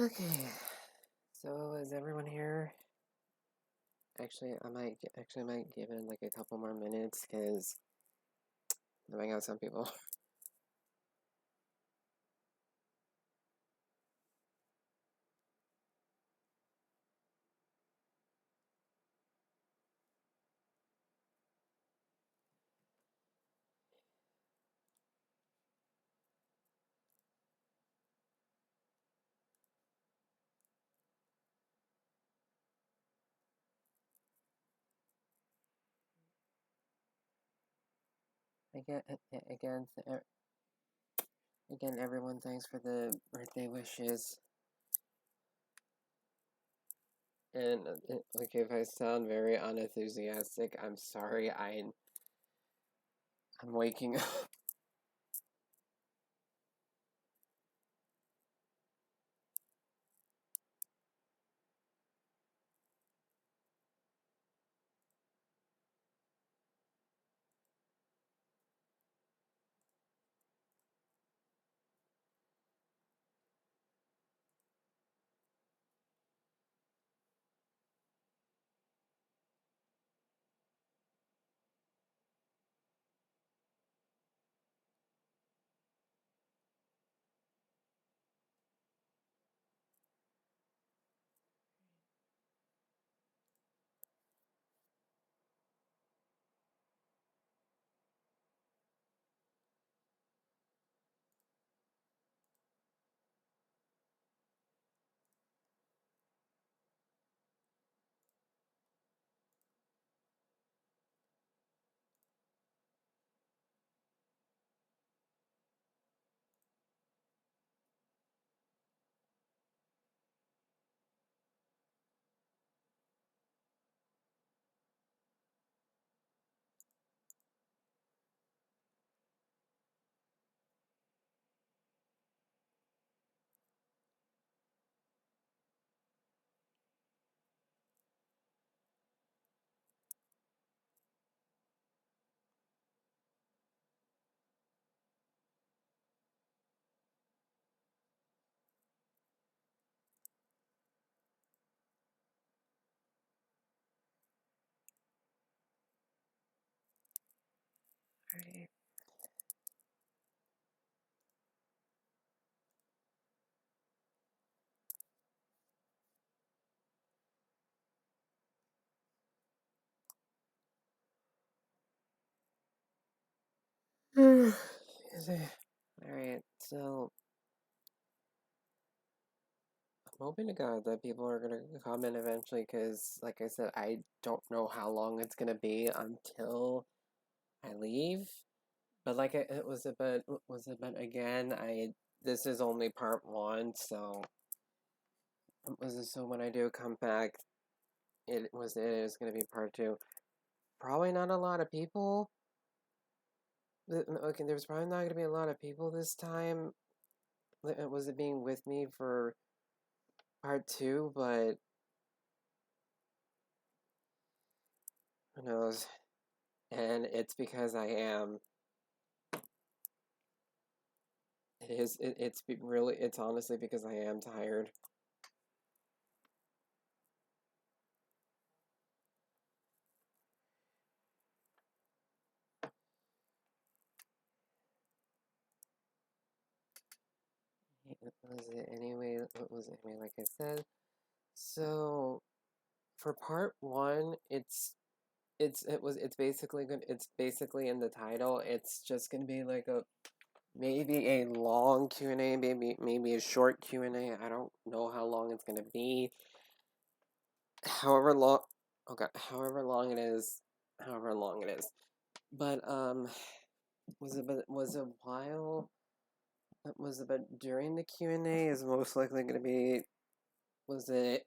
Okay, so is everyone here? Actually, I might give it like a couple more minutes because I might got some people. Again, again, again, everyone, thanks for the birthday wishes. And like, if I sound very unenthusiastic, I'm sorry. I'm waking up. Alright. Alright, so I'm hoping to God that people are gonna comment eventually because, like I said, I don't know how long it's gonna be until I leave. But like it was a bit again, this is only part one, so when I do come back, it is gonna be part two. Probably not a lot of people. Okay, there's probably not gonna be a lot of people this time. It was it being with me for part two, but who knows? And it's because I am. It's honestly because I am tired. What was it anyway? Like I said, so for part one, it's basically in the title. It's just gonna be like a maybe a long Q&A, maybe a short Q&A. I don't know how long it's gonna be. However long, okay, however long it is. But was a while. Was it but during the Q&A is most likely gonna be. Was it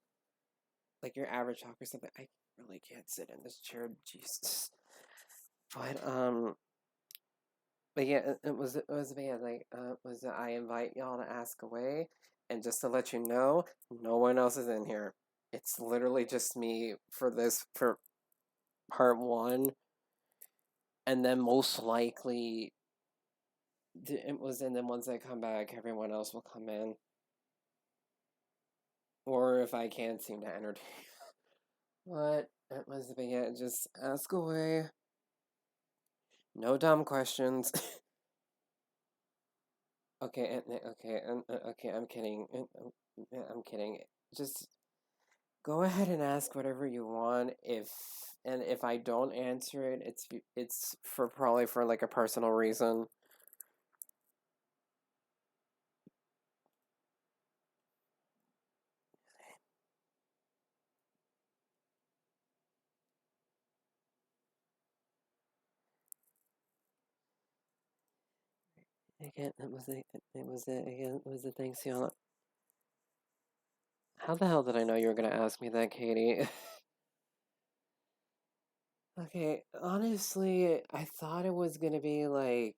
like your average talk or something? I really can't sit in this chair, Jesus. But but yeah, yeah, like was I invite y'all to ask away, and just to let you know, no one else is in here. It's literally just me for part one, and then most likely and then once I come back, everyone else will come in. if I can't seem to entertain. What? It was the yeah, just ask away. No dumb questions. Okay, okay, I'm kidding. I'm kidding. Just go ahead and ask whatever you want. If I don't answer it, it's for probably for like a personal reason. Again, it was the thing, Sienna. How the hell did I know you were gonna ask me that, Katie? Okay, honestly, I thought it was gonna be like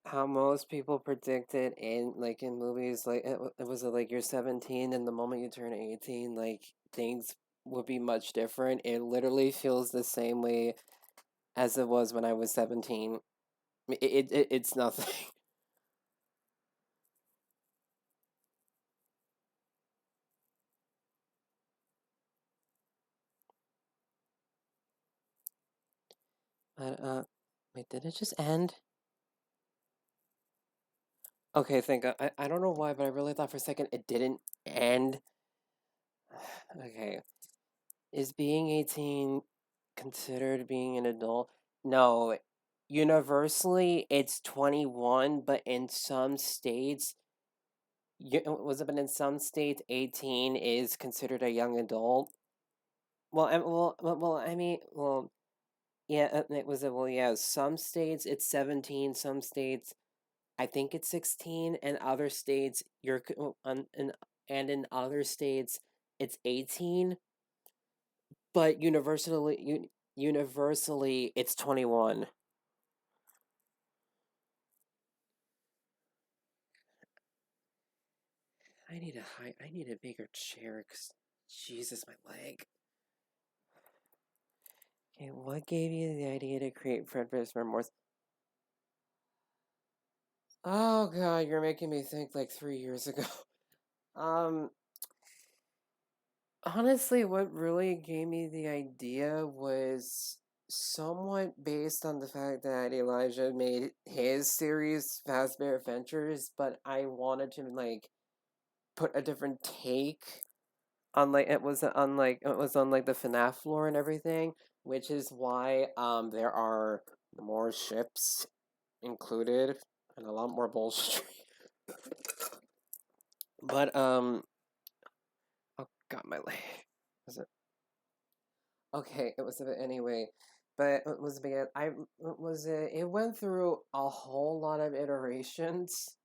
how most people predicted in movies, like it was like you're 17 and the moment you turn 18, like things would be much different. It literally feels the same way as it was when I was 17. It's nothing. But wait, did it just end? Okay, thank God. I don't know why, but I really thought for a second it didn't end. Okay. Is being 18 considered being an adult? No. Universally, it's 21, but in some states, was it, but in some states, 18 is considered a young adult. I mean, yeah, it was, well, yeah, some states it's 17, some states I think it's 16, and other states and in other states it's 18, but universally it's 21. I need a bigger chair, 'cause Jesus, my leg. Okay, what gave you the idea to create Fred vs. Remorse? Oh God, you're making me think like 3 years ago. Um, Honestly, what really gave me the idea was somewhat based on the fact that Elijah made his series Fazbear Adventures, but I wanted to like put a different take on it was on like the FNAF lore and everything, which is why there are more ships included and a lot more bullshit. But oh God, my leg. Was it okay? It was a bit anyway, but it was a bit. I it was a, it went through a whole lot of iterations,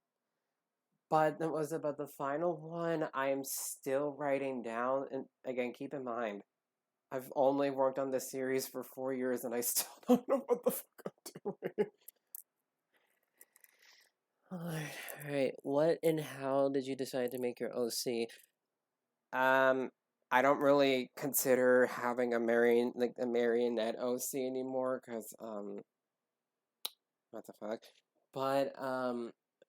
but it was about the final one. I'm still writing down, and again, keep in mind, I've only worked on this series for 4 years, and I still don't know what the fuck I'm doing. Alright, what and how did you decide to make your OC? Um, I don't really consider having a marionette OC anymore, cause what the fuck? But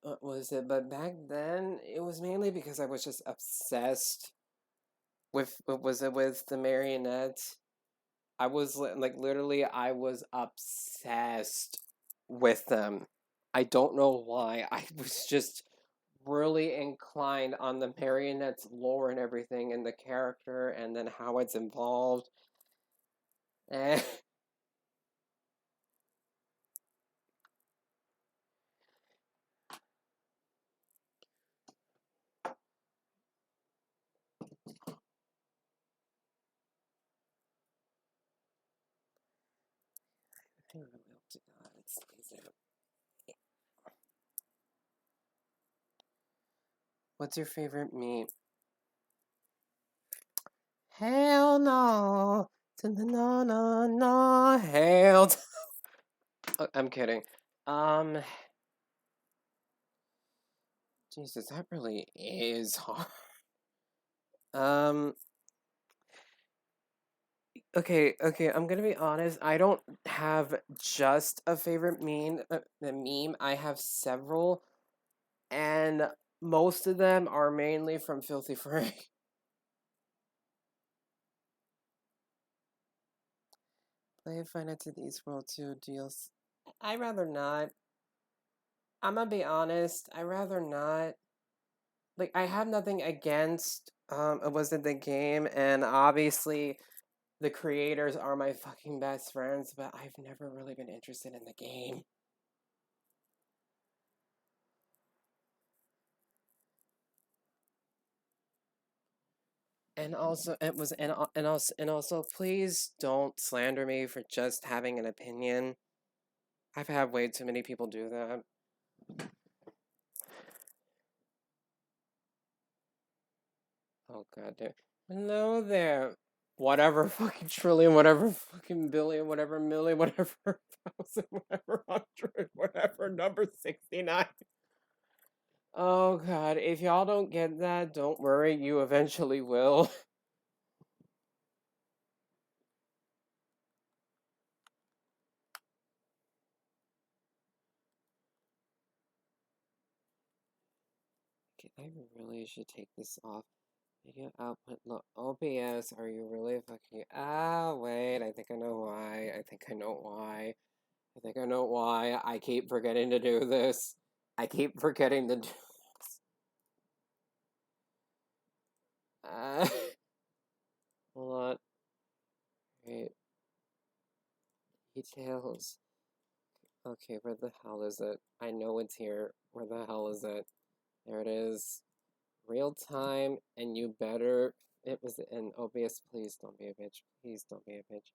what was it? But back then, it was mainly because I was just obsessed with what was it with the marionette. I was like literally, I was obsessed with them. I don't know why. I was just really inclined on the marionette's lore and everything, and the character, and then how it's involved. Eh. What's your favorite meat? Hell no. No, no, no, hell. I'm kidding. Um, Jesus, that really is hard. Um, okay, I'm gonna be honest. I don't have just a favorite meme. I have several, and most of them are mainly from Filthy Frank. Play Five Nights at Eastworld 2 DLC. I'd rather not. I'm gonna be honest. I'd rather not. Like, I have nothing against was it the game, and obviously the creators are my fucking best friends, but I've never really been interested in the game. And also, it was and also, please don't slander me for just having an opinion. I've had way too many people do that. Oh god damn. Hello there. Whatever fucking trillion, whatever fucking billion, whatever million, whatever thousand, whatever hundred, whatever number 69. Oh god, if y'all don't get that, don't worry, you eventually will. Okay, I really should take this off. Video output, look, OBS, are you really fucking... Ah, wait, I think I know why. I think I know why. I think I know why. I keep forgetting to do this. I keep forgetting to do this. Hold on. Wait. Details. Okay, where the hell is it? I know it's here. Where the hell is it? There it is. Real time, and you better... It was in OBS. Please don't be a bitch. Please don't be a bitch.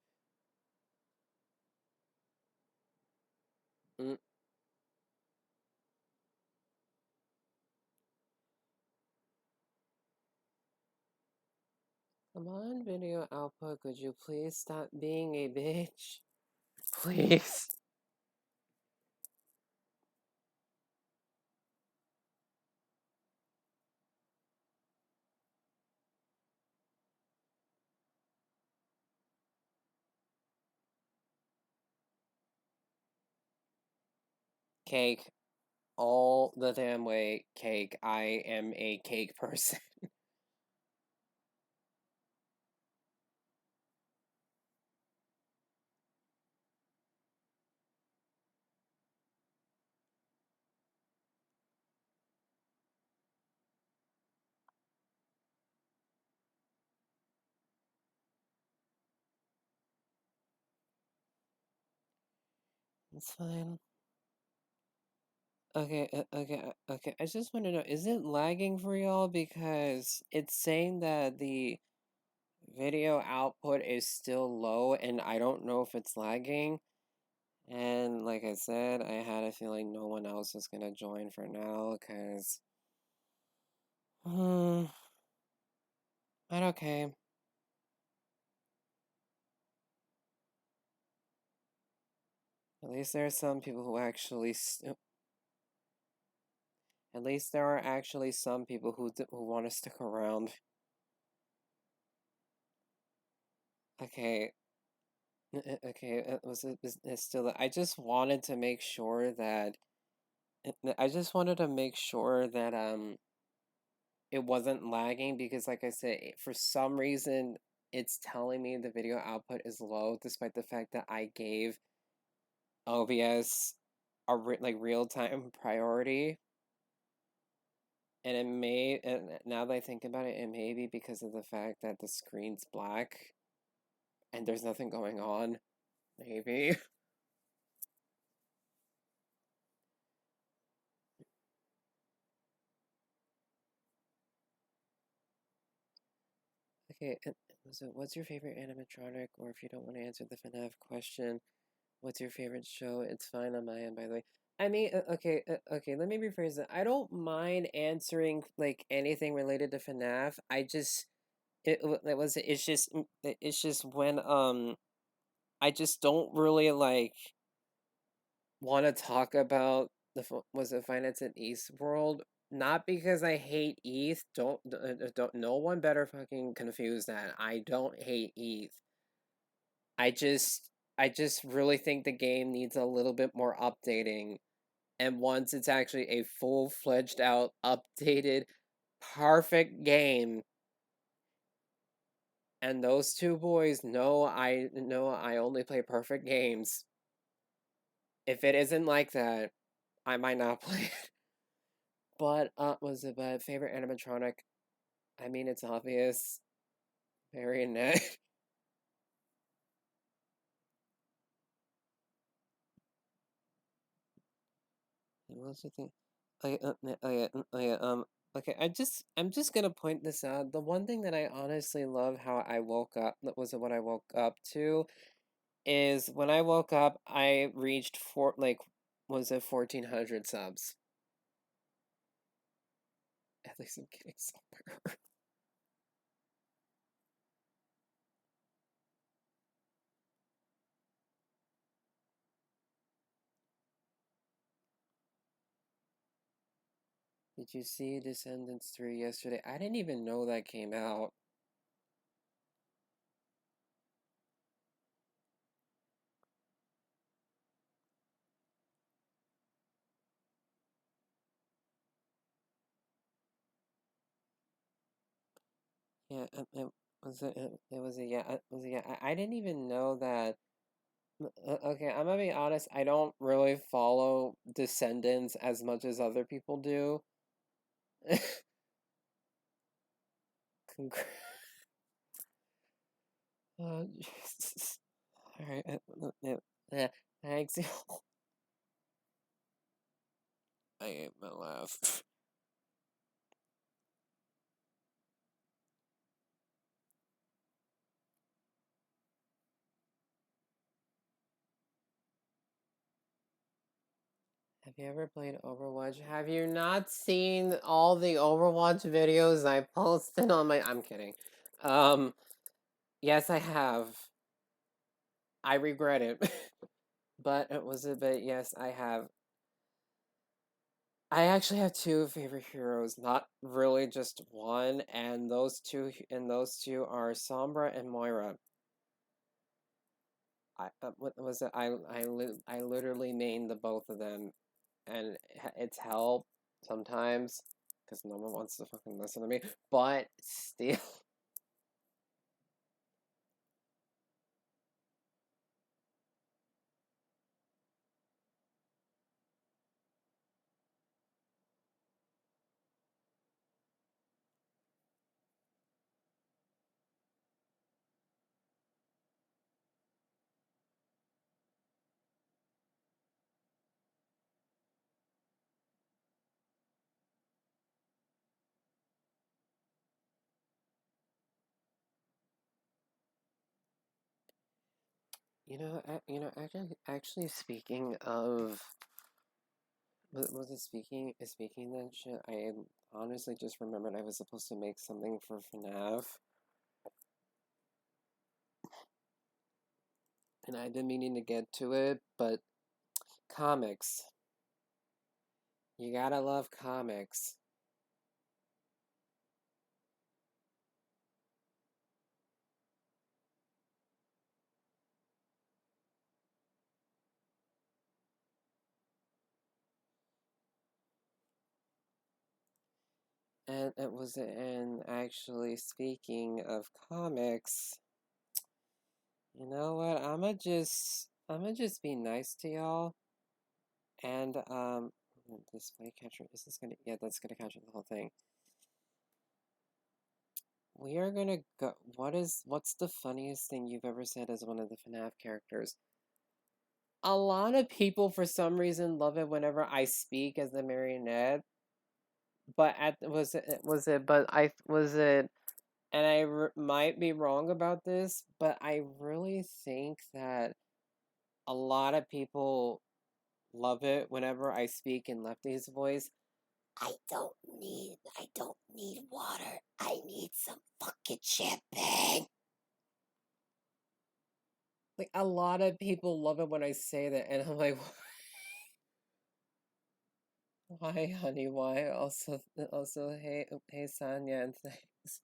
Come on, video output, could you please stop being a bitch? Please. Cake. All the damn way, cake. I am a cake person. It's fine. Okay, okay. I just want to know, is it lagging for y'all? Because it's saying that the video output is still low, and I don't know if it's lagging. And like I said, I had a feeling no one else is gonna join for now, because... But okay. At least there are some people who actually... At least there are actually some people who want to stick around. Okay. Okay, it's still... I just wanted to make sure that... I just wanted to make sure that, it wasn't lagging, because like I said, for some reason, it's telling me the video output is low, despite the fact that I gave OBS a real-time priority. And it may, and now that I think about it, it may be because of the fact that the screen's black and there's nothing going on. Maybe. Okay, so what's your favorite animatronic? Or if you don't want to answer the FNAF question, what's your favorite show? It's fine on my end, by the way. I mean, okay, let me rephrase it. I don't mind answering, like, anything related to FNAF. I just, it's just when, I just don't really, like, want to talk about was it Finance at East World? Not because I hate ETH. Don't. No one better fucking confuse that. I don't hate ETH. I just, I just really think the game needs a little bit more updating. And once it's actually a full-fledged out, updated, perfect game, And those two boys know I only play perfect games. If it isn't like that, I might not play it. But was it my favorite animatronic? I mean, it's obvious. Marionette. What's the thing? Okay, I'm just gonna point this out. The one thing that I honestly love how I woke up, that was what I woke up to, is when I woke up, I reached was it 1400 subs? At least I'm getting somewhere. Did you see Descendants 3 yesterday? I didn't even know that came out. Yeah, it was a yeah, it was a yeah. I didn't even know that. Okay, I'm gonna be honest, I don't really follow Descendants as much as other people do. Congr- Oh, Jesus. Alright, thanks. I ate my laugh. Have you ever played Overwatch? Have you not seen all the Overwatch videos I posted on my... I'm kidding. Yes, I have. I regret it. But it was a bit, yes, I have. I actually have two favorite heroes, not really just one, and those two are Sombra and Moira. What was it? I literally named the both of them, and it's hell sometimes because no one wants to fucking listen to me. But still, actually speaking of, was it speaking that shit? I honestly just remembered I was supposed to make something for FNAF, and I've been meaning to get to it, but comics. You gotta love comics. And actually speaking of comics, you know what? I'ma just be nice to y'all. And display capture. Is this gonna? Yeah, that's gonna capture the whole thing. We are gonna go. What's the funniest thing you've ever said as one of the FNAF characters? A lot of people, for some reason, love it whenever I speak as the marionette. But But I was it. And might be wrong about this, but I really think that a lot of people love it whenever I speak in Lefty's voice. I don't need water. I need some fucking champagne. Like a lot of people love it when I say that, and I'm like, why, honey? Why? Also, hey, Sonia, and thanks.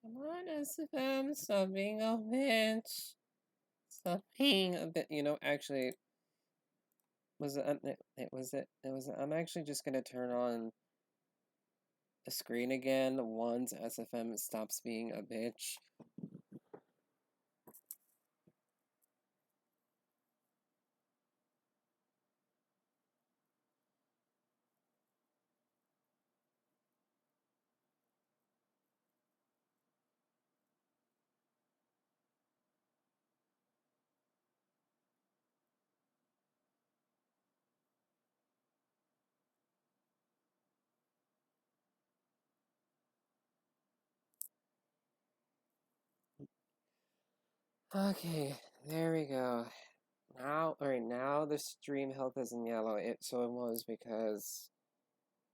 Come on, SFM, stop being a bitch. Stop being a bit. Actually, I'm actually just gonna turn on the screen again once SFM stops being a bitch. Okay, there we go. Now, alright, now the stream health is in yellow. So it was because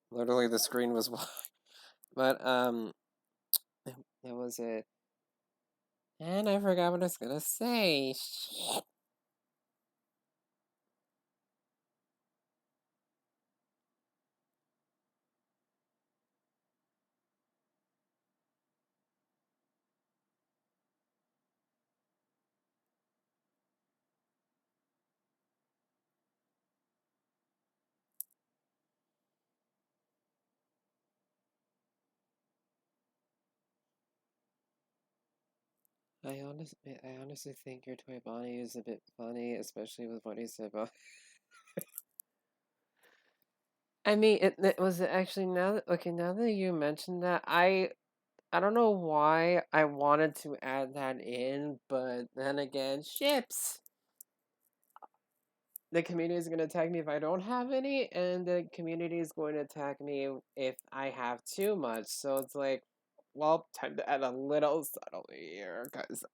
literally the screen was white. But it was it. And I forgot what I was gonna say. Shit. I honestly think your toy Bonnie is a bit funny, especially with what he said about. I mean, it was actually now that you mentioned that, I don't know why I wanted to add that in, but then again, ships. The community is going to attack me if I don't have any, and the community is going to attack me if I have too much. So it's like, well, time to add a little subtlety here, because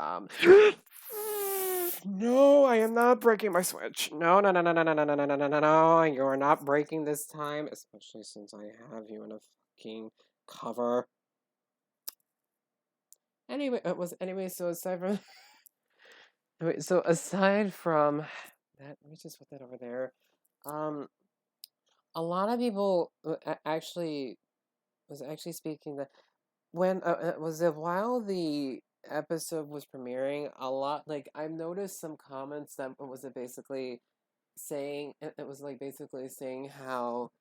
no, I am not breaking my Switch. No, no, no, no, no, no, no, no, no, no, no, no, no. You are not breaking this time, especially since I have you in a fucking cover. Anyway, so aside from aside from that, let me just put that over there. Um, a lot of people actually was actually speaking that when was it while the episode was premiering, a lot like I've noticed some comments that was it basically saying it was like basically saying how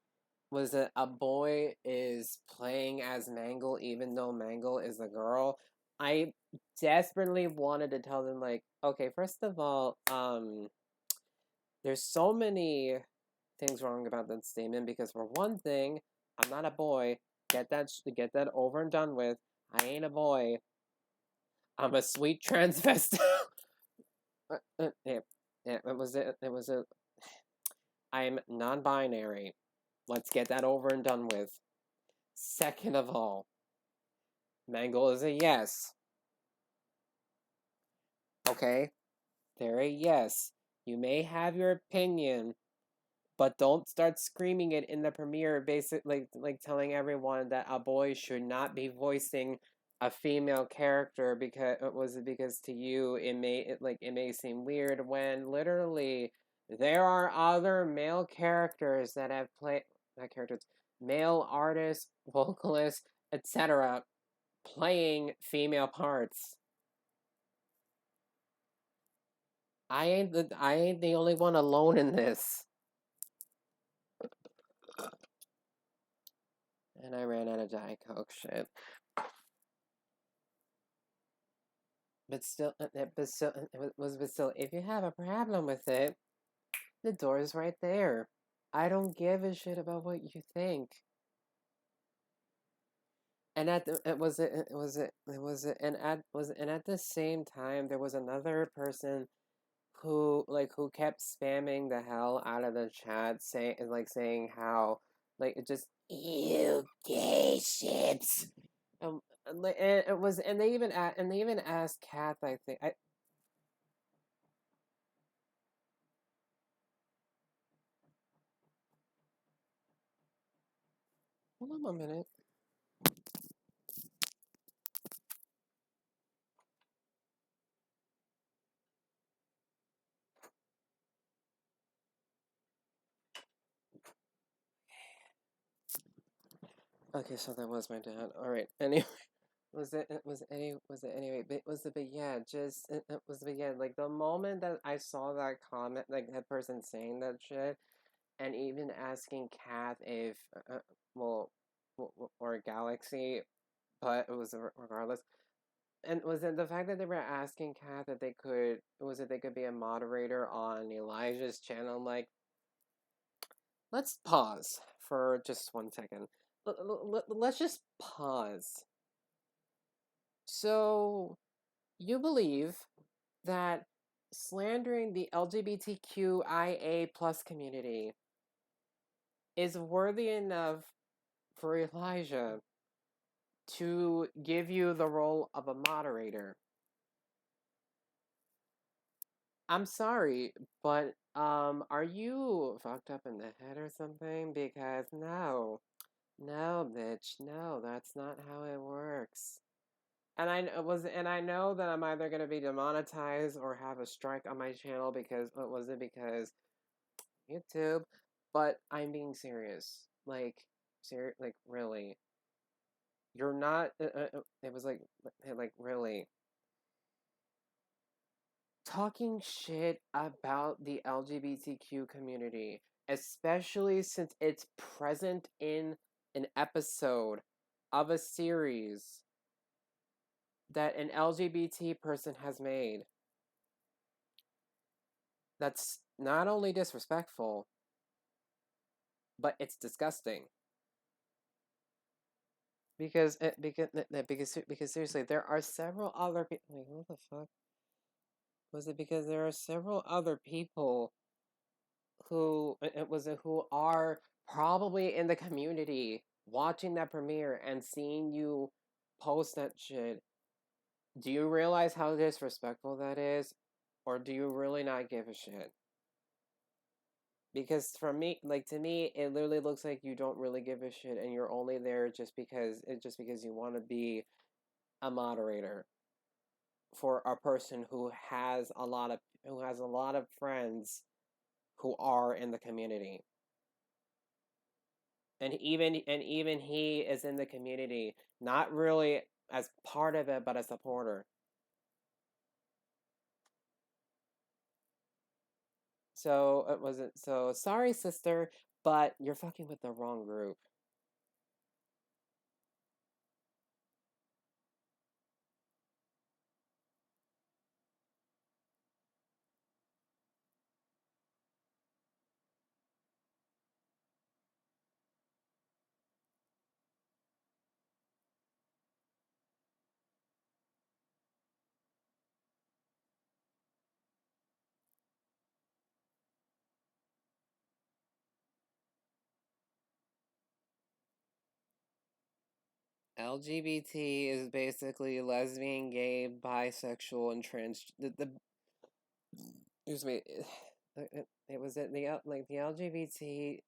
was it a boy is playing as Mangle even though Mangle is a girl. I desperately wanted to tell them like, okay, first of all, there's so many things wrong about that statement because for one thing, I'm not a boy. Get that over and done with. I ain't a boy. I'm a sweet transvestite. Yeah, it was it. It was a. I'm non-binary. Let's get that over and done with. Second of all, Mangle is a yes. Okay, they're a yes. You may have your opinion, but don't start screaming it in the premiere, basically like telling everyone that a boy should not be voicing a female character because to you it may seem weird when literally there are other male characters that have played not characters male artists, vocalists, etc. playing female parts. I ain't the only one alone in this. And I ran out of Diet Coke. Shit. But still, but still, if you have a problem with it, the door is right there. I don't give a shit about what you think. And at the, and at the same time, there was another person who kept spamming the hell out of the chat, saying how it just you gay ships. And it was, and they even asked Kath. I think I. Hold on a minute. Okay, so that was my dad. All right. Anyway, but yeah, just it was but yeah, like the moment that I saw that comment, like that person saying that shit, and even asking Kath if, well, or Galaxy, but it was regardless. And was it the fact that they were asking Kath that they could, was it they could be a moderator on Elijah's channel? I'm like, let's pause for just 1 second. Let's just pause. So, you believe that slandering the LGBTQIA plus community is worthy enough for Elijah to give you the role of a moderator? I'm sorry, but are you fucked up in the head or something? Because no, bitch, no, that's not how it works. And I know that I'm either gonna be demonetized or have a strike on my channel because what was it? Because YouTube, but I'm being serious. Like really, you're not. It was like really talking shit about the LGBTQ community, especially since it's present in an episode of a series that an LGBT person has made. That's not only disrespectful, but it's disgusting. Because seriously, there are several other people. Wait, what the fuck? Was it because there are several other people who are probably in the community watching that premiere and seeing you post that shit? Do you realize how disrespectful that is, or do you really not give a shit? Because for me, like to me, it literally looks like you don't really give a shit, and you're only there just because you want to be a moderator for a person who has a lot of friends who are in the community. And even he is in the community, not really as part of it, but a supporter. So it wasn't so sorry, sister, but you're fucking with the wrong group. LGBT is basically lesbian, gay, bisexual, and trans. The excuse me, it was the LGBT.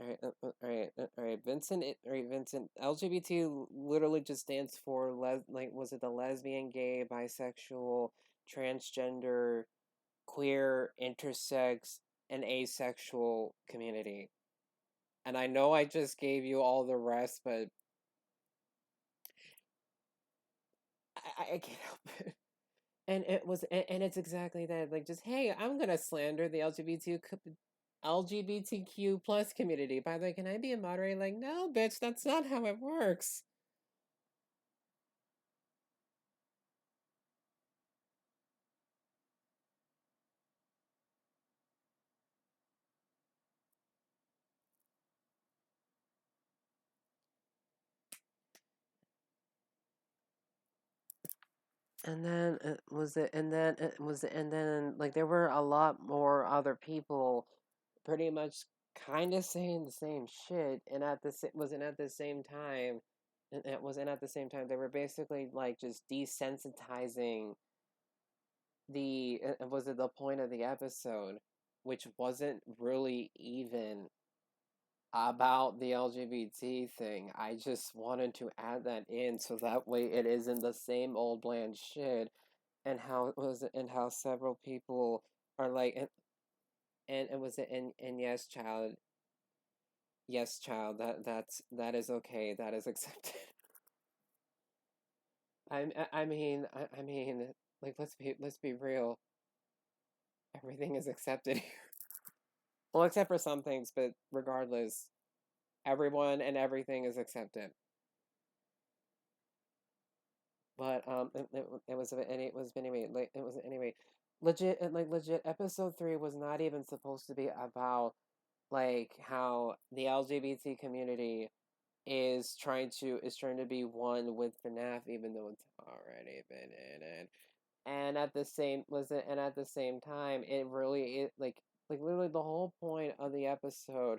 All right, Vincent. All right, Vincent. LGBT literally just stands for was it the lesbian, gay, bisexual, transgender, queer, intersex, and asexual community. And I know I just gave you all the rest, but I can't help it. And it's exactly that. Like, just hey, I'm gonna slander the LGBTQ plus community. By the way, can I be a moderator? Like, no, bitch, that's not how it works. And then it was it, and then it was, and then like there were a lot more other people, pretty much kind of saying the same shit, and wasn't at the same time, and it wasn't at the same time. They were basically like just desensitizing was it the point of the episode, which wasn't really even about the LGBT thing. I just wanted to add that in so that way it isn't the same old bland shit. And how several people are like, and it was and yes child, that is okay, that is accepted. I mean, like let's be real, everything is accepted here. Well, except for some things, but regardless, everyone and everything is accepted. But it was and it was anyway like it was anyway legit episode 3 was not even supposed to be about like how the LGBT community is trying to be one with FNAF even though it's already been in it. And at the same was it and at the same time it really it like literally the whole point of the episode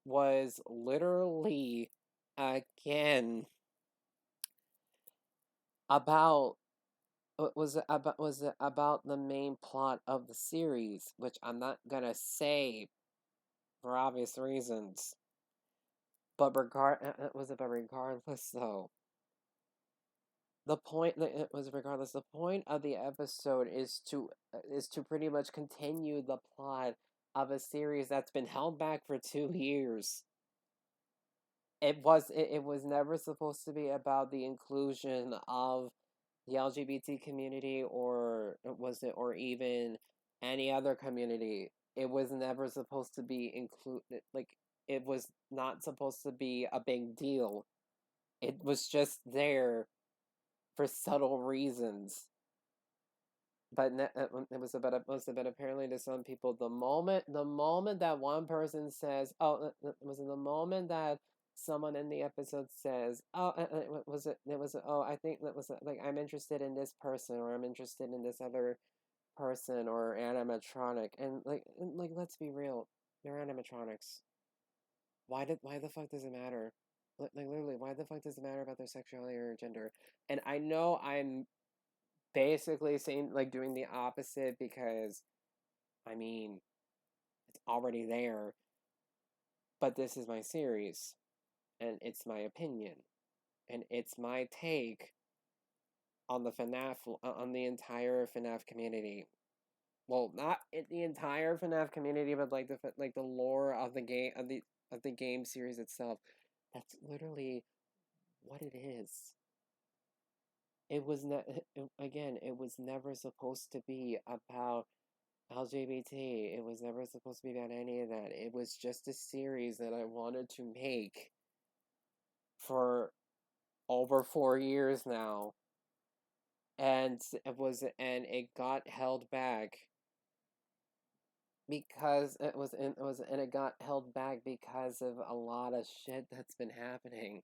was literally again about was it about the main plot of the series, which I'm not gonna say for obvious reasons. But regardless though, the point that it was regardless the point of the episode is to pretty much continue the plot of a series that's been held back for 2 years. It was never supposed to be about the inclusion of the LGBT community or even any other community. It was never supposed to be included like it was not supposed to be a big deal. It was just there for subtle reasons. But it was about apparently to some people the moment that one person says it was in the moment that someone in the episode says I think that was like I'm interested in this person or I'm interested in this other person or animatronic and let's be real, they're animatronics. Why the fuck does it matter? Like literally, why the fuck does it matter about their sexuality or gender? And I know I'm basically saying like doing the opposite because I mean it's already there, but this is my series and it's my opinion and it's my take on the entire FNAF community. Well, not the entire FNAF community, but like the lore of the game series itself. That's literally what it is. It was not again. It was never supposed to be about LGBT. It was never supposed to be about any of that. It was just a series that I wanted to make for over 4 years now, and it got held back because it got held back because of a lot of shit that's been happening.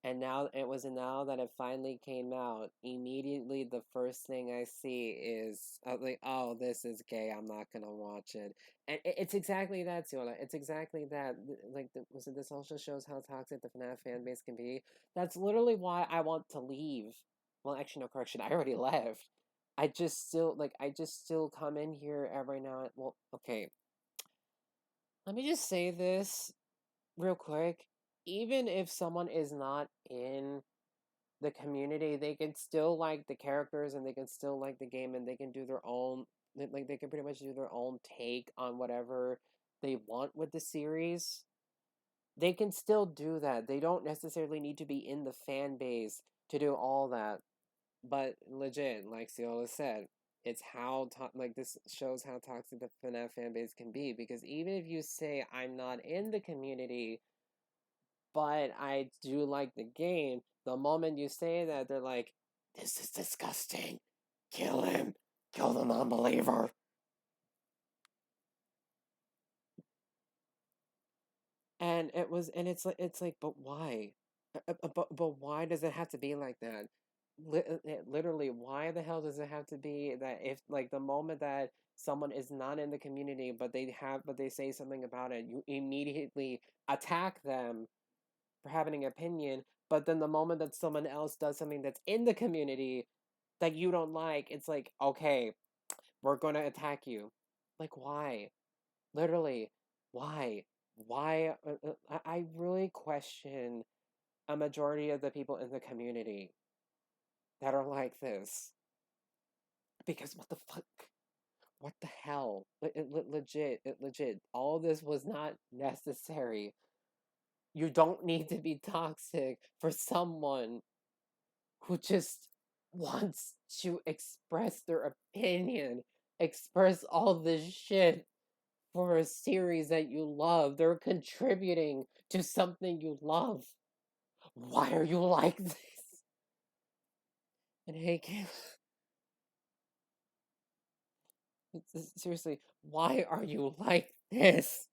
And now that it finally came out, immediately the first thing I see is like, oh, this is gay. I'm not gonna watch it. And it's exactly that, Siona. It's exactly that. This also shows how toxic the FNAF fan base can be. That's literally why I want to leave. Well, actually, no correction. I already left. I just still come in here every now. Well, okay. Let me just say this real quick. Even if someone is not in the community, they can still like the characters and they can still like the game and they can do their own they can pretty much do their own take on whatever they want with the series. They can still do that. They don't necessarily need to be in the fan base to do all that. But legit, like Ciola said, it's this shows how toxic the FNAF fan base can be because even if you say I'm not in the community, but I do like the game. The moment you say that, they're like, this is disgusting. Kill him. Kill the non-believer. And it's like, but why? But why does it have to be like that? Literally, why the hell does it have to be that if like the moment that someone is not in the community, but they say something about it, you immediately attack them for having an opinion, but then the moment that someone else does something that's in the community that you don't like, it's like, okay, we're gonna attack you. Like, why? Literally, why? Why? I really question a majority of the people in the community that are like this. Because what the fuck? What the hell? Legit. All this was not necessary. You don't need to be toxic for someone who just wants to express their opinion, express all this shit for a series that you love. They're contributing to something you love. Why are you like this? And hey, seriously, why are you like this?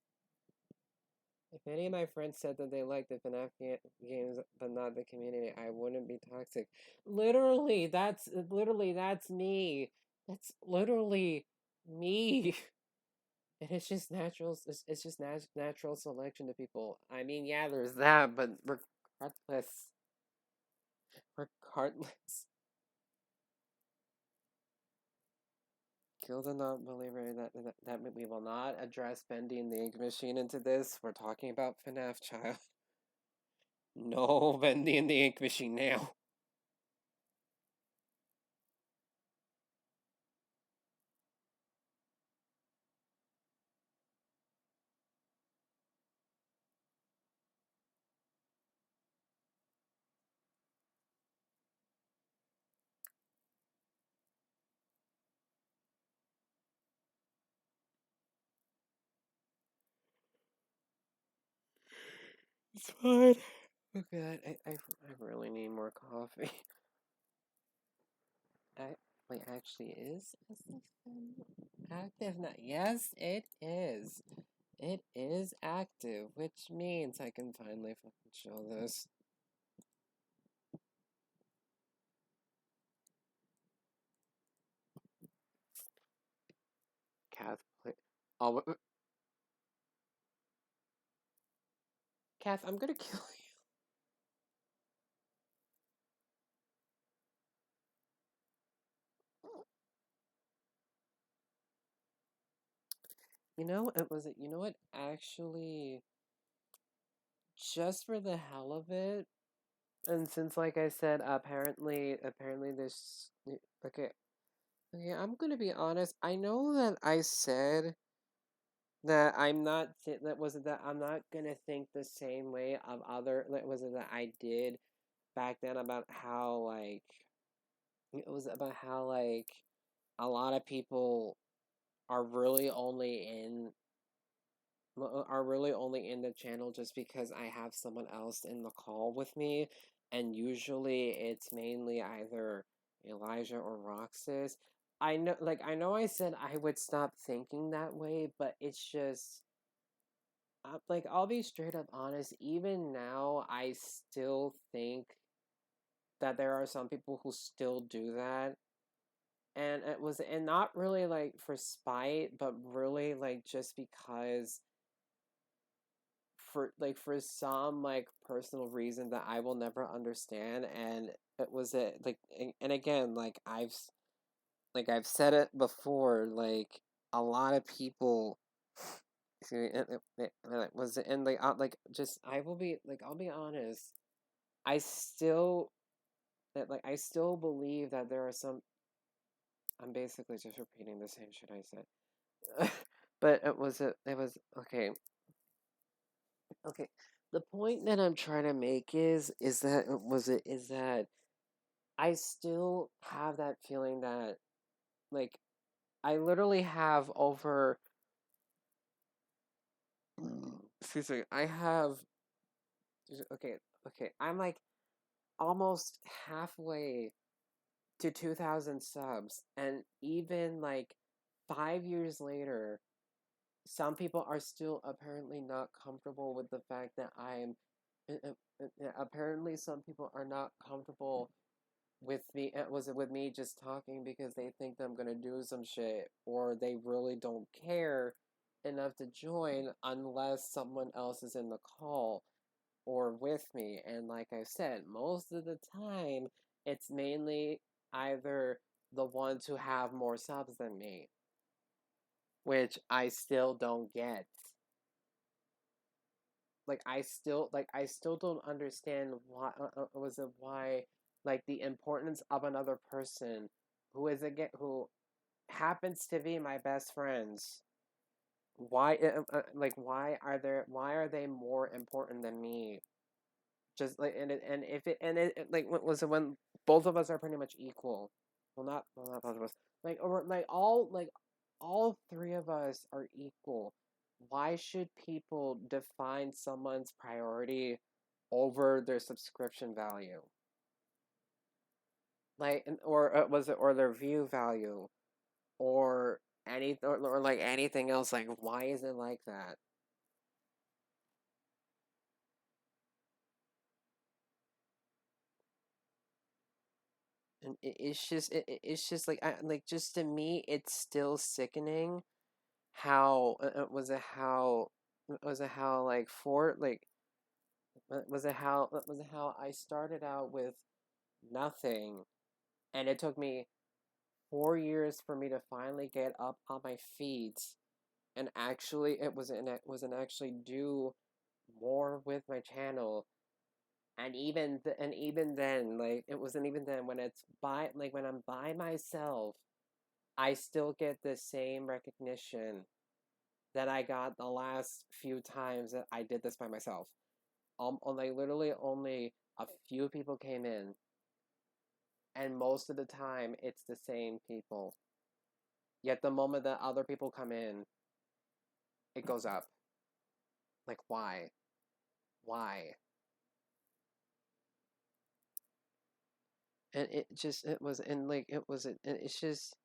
If any of my friends said that they liked the FNAF games but not the community, I wouldn't be toxic. Literally, that's me. That's literally me. And it's just natural. It's just natural selection to people. I mean, yeah, there's that, but regardless, regardless. Kill the non-believer that we will not address bending the ink machine into this. We're talking about FNAF, child. No bending the ink machine now. It's fine. Oh god, I really need more coffee. Wait, actually, is active now? Yes, it is. It is active, which means I can finally fucking show this. Kath, oh, Kath, I'm gonna kill you. You know what, actually, just for the hell of it, and since, like I said, apparently this, okay, I'm gonna be honest, I know that I said that I'm not gonna think the same way of other, like, was it that I did back then about how, like, it was about how, like, a lot of people are really only in the channel just because I have someone else in the call with me, and usually it's mainly either Elijah or Roxas. I know I said I would stop thinking that way, but it's just like, I'll be straight up honest. Even now, I still think that there are some people who still do that, and not really like for spite, but really like just because for some like personal reason that I will never understand. And it was it like and again, like I've said it before, like a lot of people was and like just I will be like I'll be honest, I still I still believe that there are some. I'm basically just repeating the same shit I said. But it was okay. Okay. The point that I'm trying to make is that is that I still have that feeling that, like, I literally have over excuse me, I have okay, I'm like almost halfway to 2,000 subs, and even like 5 years later, some people are still apparently not comfortable with the fact that apparently some people are not comfortable with me. Was it with me just talking because they think that I'm gonna do some shit, or they really don't care enough to join unless someone else is in the call or with me. And like I said, most of the time it's mainly either the ones who have more subs than me, which I still don't get. I still don't understand why was it why like the importance of another person who happens to be my best friends. Why why are they more important than me? Just like and if it and it like what was it when both of us are pretty much equal. Well, not both of us. Like or like all three of us are equal. why should people define someone's priority over their subscription value? Like, or was it, or their view value, or or like anything else? Like, why is it like that? And it's just like like just to me, it's still sickening how was it how like for like was it how I started out with nothing, and it took me 4 years for me to finally get up on my feet, and actually it wasn't actually do more with my channel. And and even then, like it wasn't even then, when it's by like when I'm by myself, I still get the same recognition that I got the last few times that I did this by myself. Like literally only a few people came in, and most of the time it's the same people. Yet the moment that other people come in, it goes up. Like why? Why? And it just it was and like it was and it's just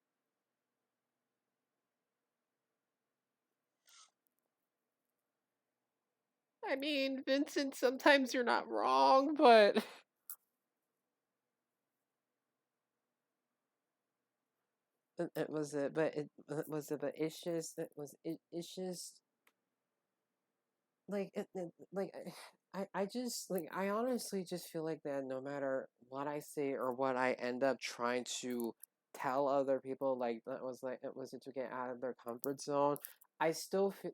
I mean, Vincent, sometimes you're not wrong, but it was it, but it was it, but it's just it's just like like I just like I honestly just feel like that no matter what I say or what I end up trying to tell other people, like it was to get out of their comfort zone, I still feel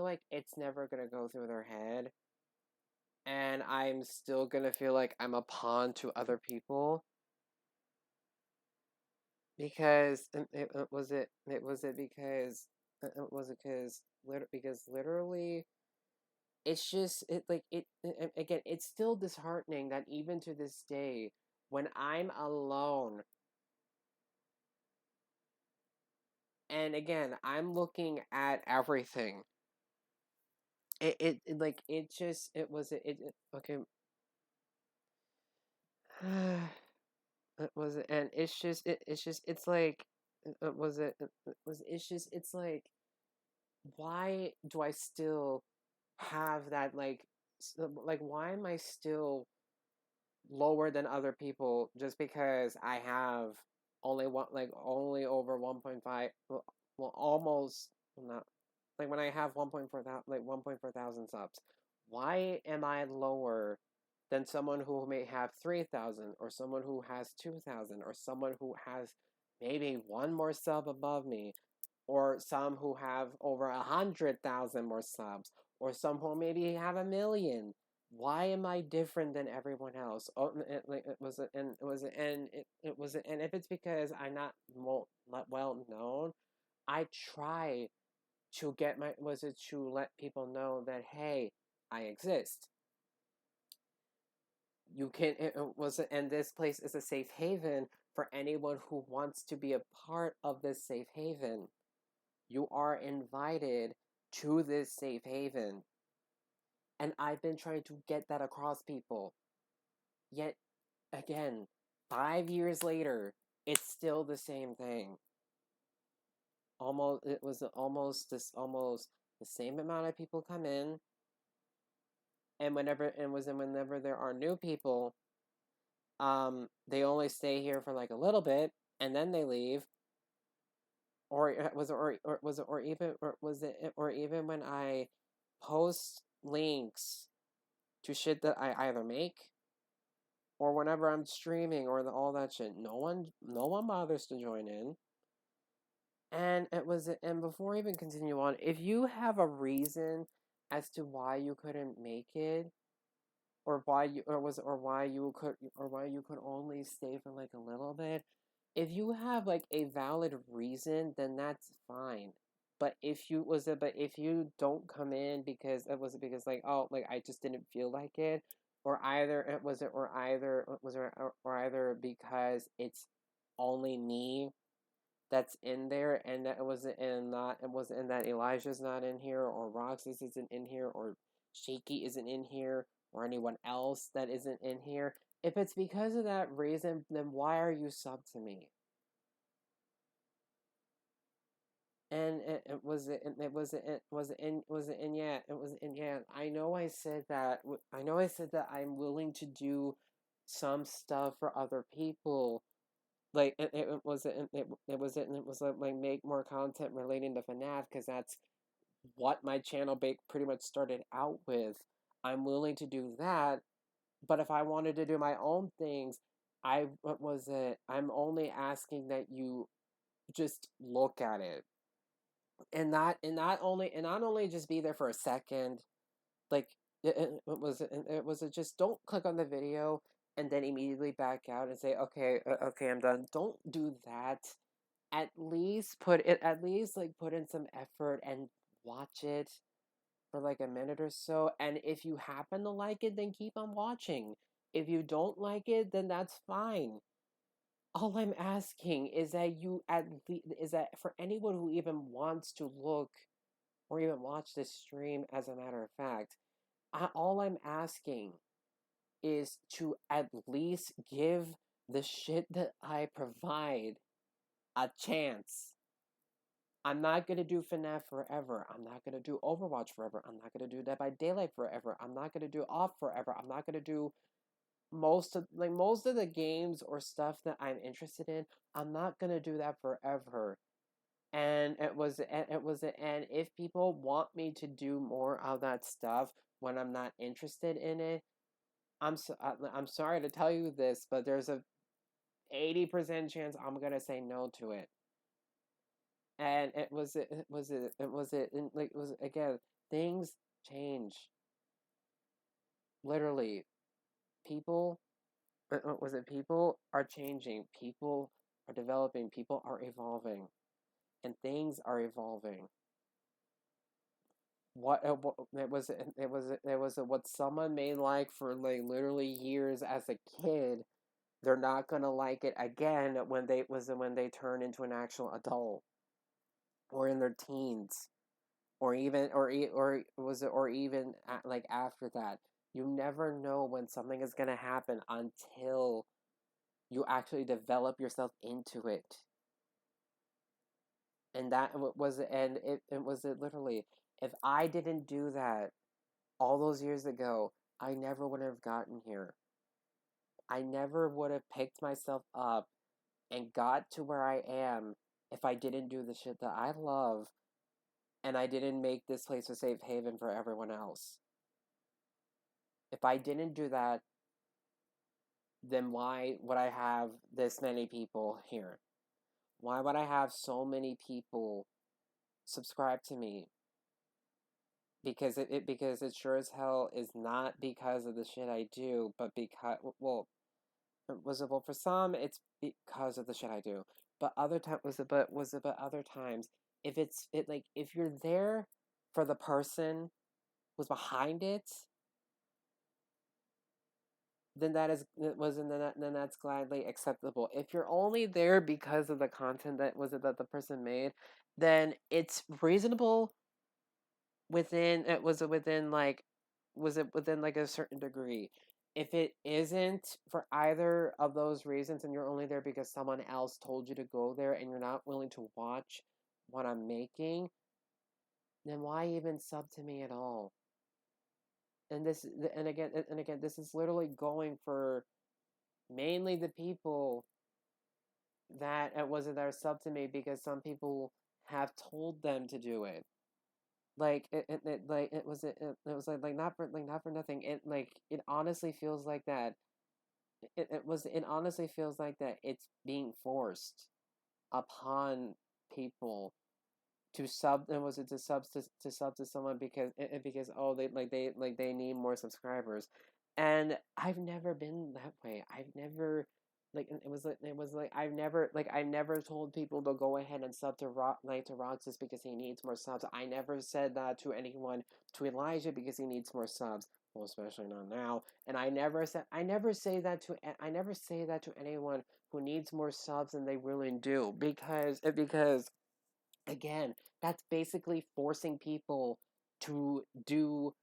like it's never gonna go through their head, and I'm still gonna feel like I'm a pawn to other people. Because it was it because literally it's just again, it's still disheartening that even to this day, when I'm alone, and again I'm looking at everything, like it just it was it okay. It was and it's just it's like it was it was it's just it's why do I still have that like why am I still lower than other people just because I have only over 1.5, well almost not, like when I have 1.4 thousand, like 1.4 thousand subs, why am I lower than someone who may have 3,000, or someone who has 2,000, or someone who has maybe one more sub above me, or some who have over 100,000 more subs, or some who maybe have 1 million? Why am I different than everyone else? Oh, it was, and it was, and it was, and if it's because I'm not well known, I try to get my was it to let people know that hey, I exist. You can it was and this place is a safe haven for anyone who wants to be a part of this safe haven. You are invited to this safe haven. And I've been trying to get that across people. Yet again, 5 years later, it's still the same thing. Almost it was almost the same amount of people come in, and whenever there are new people, they only stay here for like a little bit and then they leave. Or was it or even or was it or even when I post links to shit that I either make, or whenever I'm streaming, or all that shit, no one bothers to join in. And before I even continue on, if you have a reason as to why you couldn't make it, or why you or was or why you could only stay for like a little bit, if you have like a valid reason, then that's fine. But if you don't come in because it was because like, oh, like I just didn't feel like it, or either it was it or either because it's only me that's in there, and that it wasn't in not it wasn't in that Elijah's not in here, or Roxas isn't in here, or Shaky isn't in here, or anyone else that isn't in here. If it's because of that reason, then why are you sub to me? And it was yeah. I know I said that. I'm willing to do some stuff for other people. Like it was like make more content relating to FNAF, because that's what my channel pretty much started out with. I'm willing to do that, but if I wanted to do my own things, I'm only asking that you just look at it, and not only just be there for a second. Like it was just don't click on the video and then immediately back out and say, okay, okay, I'm done. Don't do that. At least like put in some effort and watch it for like a minute or so, and if you happen to like it, then keep on watching. If you don't like it, then that's fine. All I'm asking is that for anyone who even wants to look or even watch this stream, as a matter of fact, all I'm asking is to at least give the shit that I provide a chance. I'm not gonna do FNAF forever. I'm not gonna do Overwatch forever. I'm not gonna do Dead by Daylight forever. I'm not gonna do Off forever. I'm not gonna do most of the games or stuff that I'm interested in. I'm not gonna do that forever. And if people want me to do more of that stuff when I'm not interested in it, I'm sorry to tell you this, but there's a 80% chance I'm gonna say no to it. And again, things change. Literally, people people are changing, people are developing, people are evolving, and things are evolving. What what someone may like for like literally years as a kid, they're not gonna like it again when they turn into an actual adult, or in their teens, or even or even like after that. You never know when something is gonna happen until you actually develop yourself into it. And it was it literally, if I didn't do that all those years ago, I never would have gotten here. I never would have picked myself up and got to where I am if I didn't do the shit that I love, and I didn't make this place a safe haven for everyone else. If I didn't do that, then why would I have this many people here? Why would I have so many people subscribe to me? Because it sure as hell is not because of the shit I do, but because, well, for some it's because of the shit I do. But other time but other times, if you're there for the person who's behind it, then then that's gladly acceptable. If you're only there because of the content that the person made, then it's reasonable within it was it within like was it within like a certain degree. If it isn't for either of those reasons, and you're only there because someone else told you to go there, and you're not willing to watch what I'm making, then why even sub to me at all? And again, this is literally going for mainly the people that it wasn't there sub to me because some people have told them to do it. Like it was like not for nothing. It honestly feels like that. It honestly feels like that it's being forced upon people to sub. And was it to sub to someone because oh they need more subscribers, and I've never been that way. I've never like it was like I never told people to go ahead and sub to Roxas because he needs more subs. I never said that to anyone, to Elijah, because he needs more subs. Well, especially not now. And I never say that to anyone who needs more subs than they really do, because again, that's basically forcing people to do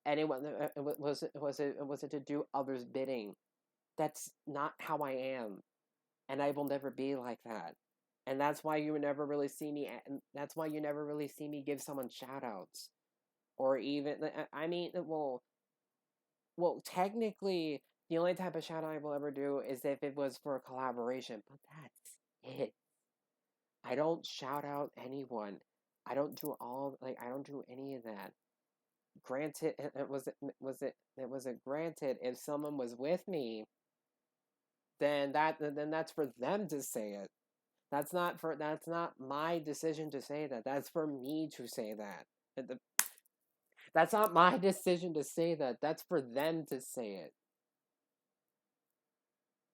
anyone was it to do others bidding. That's not how I am, and I will never be like that. And that's why you never really see me. And that's why you never really see me give someone shout outs, or even I mean, technically, the only type of shout out I will ever do is if it was for a collaboration. But that's it. I don't shout out anyone. I don't do any of that. Granted, it was it granted if someone was with me, then that's for them to say it. That's not my decision to say that. That's for me to say that. That's not my decision to say that. That's for them to say it.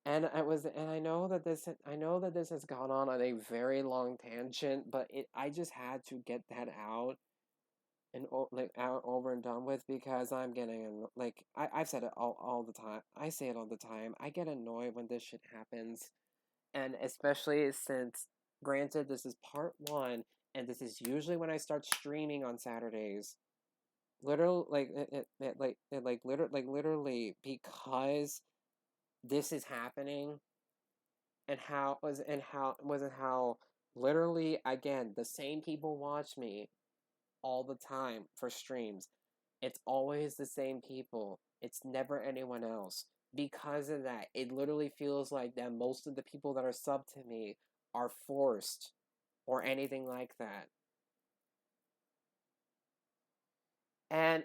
And I know that this has gone on a very long tangent, but I just had to get that out and out over and done with, because I'm getting I've said it all the time. I say it all the time. I get annoyed when this shit happens, and especially since, granted, this is part one, and this is usually when I start streaming on Saturdays. Literally, literally, because this is happening, and how literally, again, the same people watch me all the time for streams. It's always the same people. It's never anyone else. Because of that, it literally feels like that most of the people that are subbed to me are forced or anything like that. And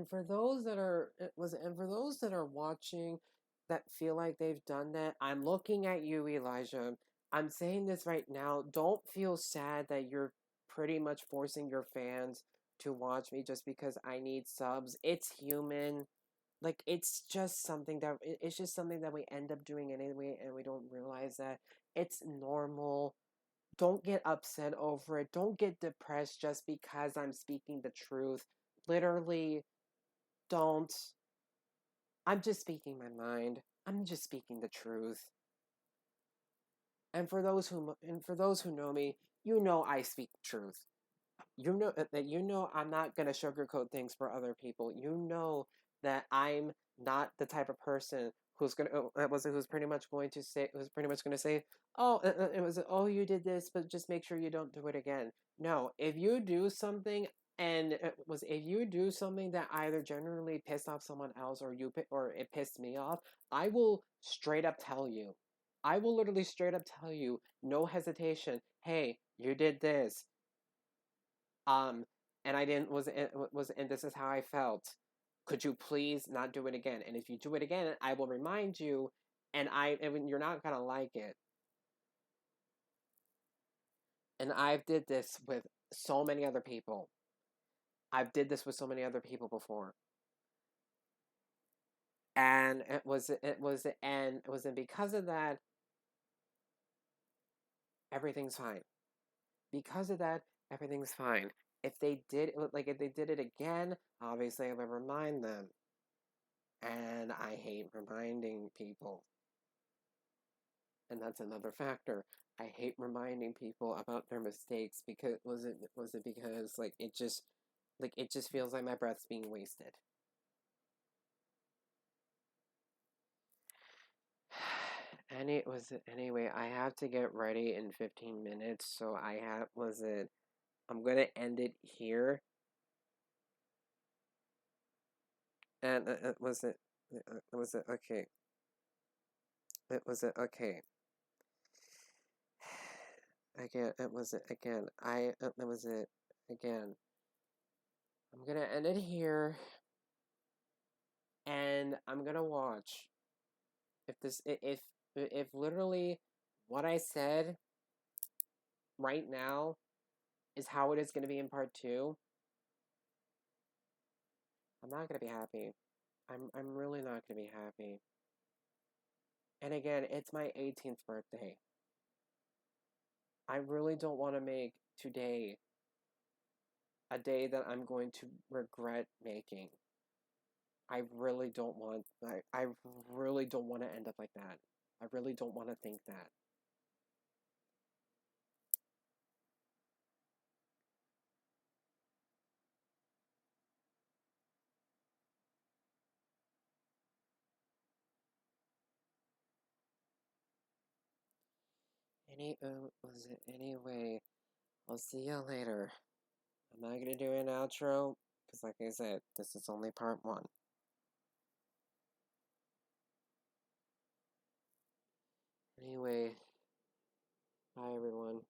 for those that are watching, that feel like they've done that, I'm looking at you, Elijah. I'm saying this right now. Don't feel sad that you're pretty much forcing your fans to watch me just because I need subs. It's human. Like, it's just something that we end up doing anyway, and we don't realize that. It's normal. Don't get upset over it. Don't get depressed just because I'm speaking the truth. Literally, don't. I'm just speaking my mind. I'm just speaking the truth. And for those who know me, you know I speak the truth. You know I'm not gonna sugarcoat things for other people. You know that I'm not the type of person who's pretty much gonna say, oh, you did this, but just make sure you don't do it again. No, if you do something, and if you do something that either generally pissed off someone else, or it pissed me off, I will straight up tell you. I will literally straight up tell you, no hesitation. Hey, you did this. Um, and I didn't was and this is how I felt. Could you please not do it again? And if you do it again, I will remind you, and you're not gonna like it. And I've did this with so many other people. I've did this with so many other people before. And because of that, everything's fine. Because of that, everything's fine. If they did it again, obviously I would remind them. And I hate reminding people. And that's another factor. I hate reminding people about their mistakes, because because it just feels like my breath's being wasted. Anyway, I have to get ready in 15 minutes, so I'm gonna end it here. And okay. Okay. Again, again. I'm gonna end it here, and I'm gonna watch if literally what I said right now is how it is gonna be in part 2. I'm not gonna be happy. I'm really not gonna be happy. And again, it's my 18th birthday. I really don't want to make today a day that I'm going to regret making. I really don't want I really don't want to end up like that. I really don't want to think that. Anyway, I'll see you later. I'm not gonna do an outro because, like I said, this is only part 1. Anyway, bye everyone.